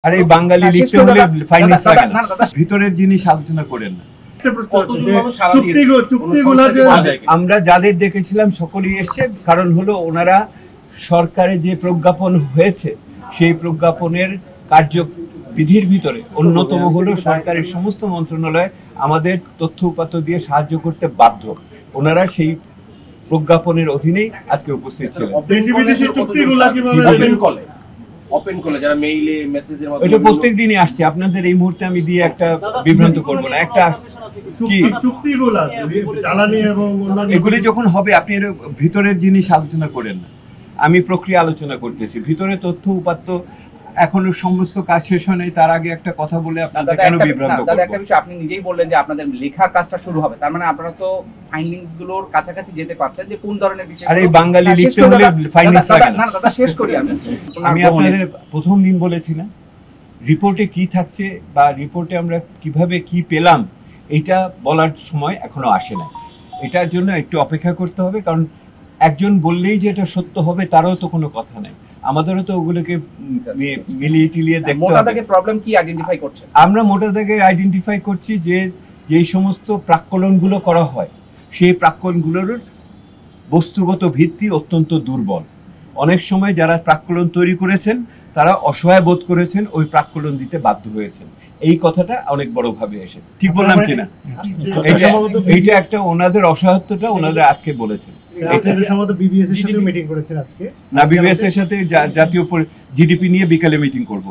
আর এই বাঙালি লিখতে হলে ফাইন্যান্স লাগে না, ভিতরের জিনিস আলোচনা করেন না। আমরা যাদের দেখেছিলাম সকলেই এসছে, কারণ হলো ওনারা সরকারের যে প্রজ্ঞাপন হয়েছে সেই প্রজ্ঞাপনের কার্যবিধির ভিতরে অন্যতম হলো সরকারের সমস্ত মন্ত্রণালয় আমাদের তথ্য উপাত্ত দিয়ে সাহায্য করতে বাধ্য। ওনারা সেই প্রজ্ঞাপনের অধীনেই আজকে উপস্থিত ছিলেন। এটা প্রত্যেক দিনই আসছে, আপনাদের এই মুহূর্তে আমি দিয়ে একটা বিভ্রান্ত করবো না। একটা এগুলি যখন হবে আপনি এর ভিতরের জিনিস আলোচনা করেন না, আমি প্রক্রিয়া আলোচনা করতেছি। ভিতরে তথ্য উপাত্ত এখনো সমস্ত কাজ শেষ হয় নাই, তার আগে একটা কথা বলে আপনাদের কেন বিভ্রান্ত করব? একটা বিষয় আপনি নিজেই বললেন যে আপনাদের লেখা কাজটা শুরু হবে, তার মানে আপনারা তো ফাইন্ডিংস গুলোর কাছাকাছি যেতে পারছেন যে কোন ধরনের বিষয়। আরে বাঙালি লিখতে হলে ফাইন্ডিংস লাগে না। দাদা শেষ করি আমি আপনাদের প্রথম দিন বলেছিলাম রিপোর্টে কি থাকছে বা রিপোর্টে আমরা কিভাবে কি পেলাম এটা বলার সময় এখনো আসে না। এটার জন্য একটু অপেক্ষা করতে হবে, কারণ একজন বললেই যে এটা সত্য হবে তারও তো কোনো কথা নাই। আমাদেরও তো ওগুলোকে মিলিয়ে টিলিয়ে দেখতে হবে। মোটা দাগে প্রবলেম কি আইডেন্টিফাই করছেন? আমরা মোটা দাগে আইডেন্টিফাই করছি যে যেই সমস্ত প্রাক্কলনগুলো করা হয় সেই প্রাক্কলনগুলোর বস্তুগত ভিত্তি অত্যন্ত দুর্বল। অনেক সময় যারা প্রাক্কলন তৈরি করেছেন তারা অসহায় বোধ করেছেন, ওই প্রাক্কলন দিতে বাধ্য হয়েছেন। এই কথাটা অনেক বড়ভাবে এসে ঠিক বললাম কিনা? এইটা একটা ওনাদের অসহায়ত্বটা ওনারা আজকে বলেছেন। বিবিএস এর সাথে মিটিং করেছেন আজকে? না, বিবিএস এর সাথে জাতীয় জিডিপি নিয়ে বিকালে মিটিং করব।